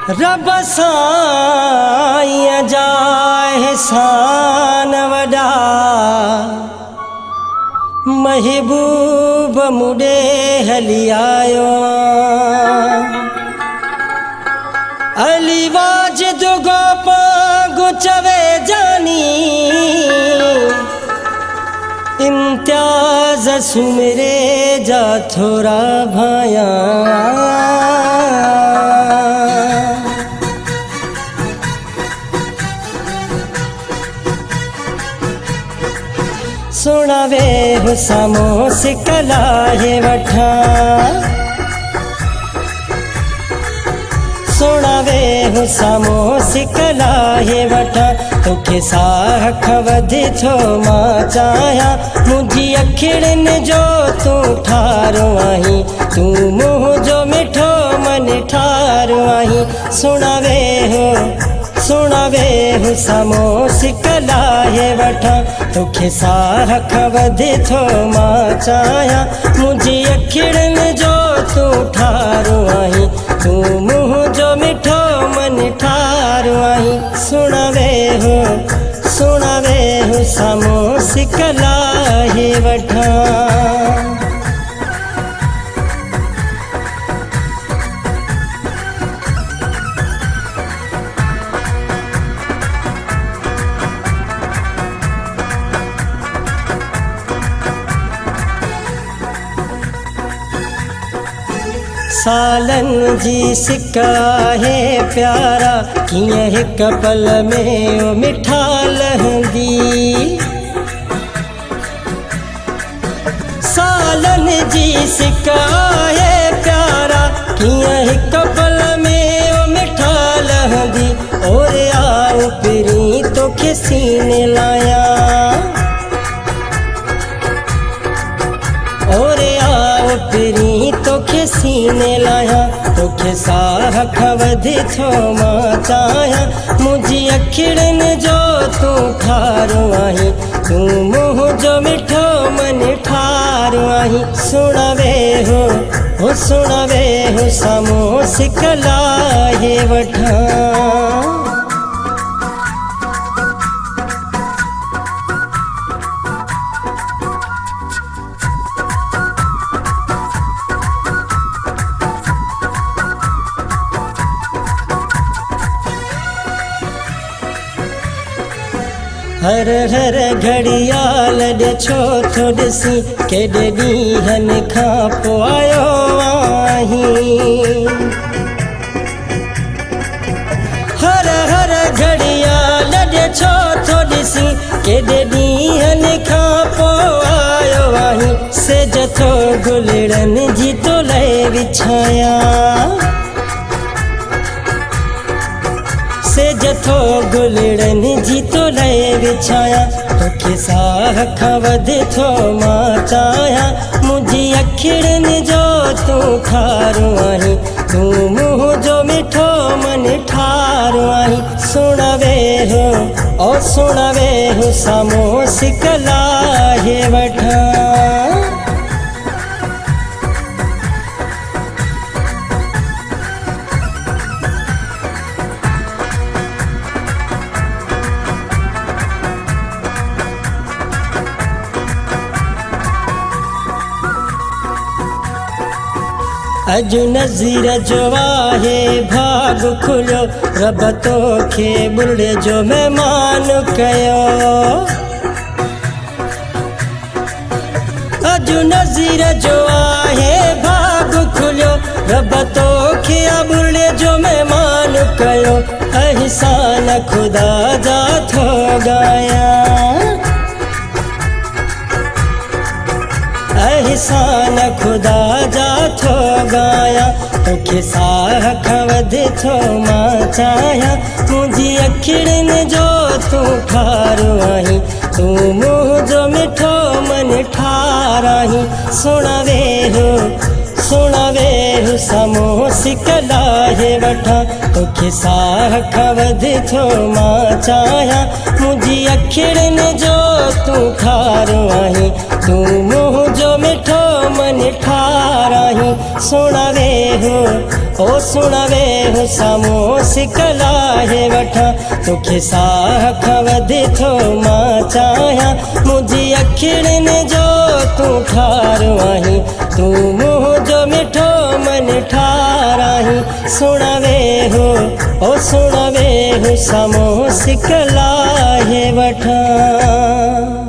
रब साईं जा एहसान वॾा महबूब मुॾे हली आयो अली वाजिद गोपा गुचवे जानी इम्तियाज सुमरे जा थोड़ा भाया सुनावे हुसामो सिकला है वठा सुनावे हुसामो सिकला है वठा तोखे साख वधी थो मां चाया मुझी अखिड़न जो तू ठारो आहीं तू मुँह जो मिठो मन ठारो आहीं सुनावे हुसामो सिकला है वठा तोखे साख वधी थो मां चाया मुझी अखिड़न जो तू ठारो आहीं तू मुँह जो मिठो मन ठारो आहीं सुनावे हुसामो सिकला है वठा सालन जी सिक्का है प्यारा किए हिक पल में ओ मिठा लहंदी सालन जी सिक्का है प्यारा किए हिक पल में ओ मिठा लहंदी और आओ पिरी तो सीने लाया और आओ पिरी तोखे सीने लाया तोखे साख वधी थो मां चाया मुझी अखिड़न जो तू ठारो आहीं तू मुँह जो मिठो मन ठारो आहीं सुनावे हुसामो सिकला है वठा हर हर घड़ियाल छो थो ॾिसी केॾे ॾींहंनि खां पोइ आयो आहीं हर हर घड़ियाल छो थो ॾिसी केॾे ॾींहंनि खां पोइ आयो आहीं सेज थो गुलड़नि जी तोले विछाया सेज थो गुलड़नि जी तोले विछाया तोखे साख वधी थो मां चाया मुझी अखिड़न जो तू ठारो आहीं तू मुँह जो मिठो मन ठारो आहीं सुनावे हुसामो सिकला है वठा अजु नज़ीर जो आहे भाग खुलियो रब तोखे बुढ़े जो महिमान कयो अजु नज़ीर जो आहे भाग खुलियो रब तोखे बुढ़े जो महिमान कयो एहसान खुदा जा थो गाया एहसान खुदा जा थो गाया तोखे साख वधी थो मां चाया मुझी अखिड़न जो तू ठारो आहीं तू मुँह जो मिठो मन ठाराहीं सुनावे हुसामो सिकला है वठा तोखे साख वधी थो मां चाया मुझी अखिड़न जो तू ठारो आहीं तू मुँह जो मिठो मन ठाराहीं सुणावे हो ओ सुणावे हो साम्हूं सिकलाहे वठां तोखे साह खां वधी थो मां चाहियां मुंहिंजी अखियुनि जो तूं ठार आहीं तूं मुंहिंजो मिठो मन ठाराहीं सुणावे हो ओ सुणावे हो साम्हूं सिकलाहे वठां।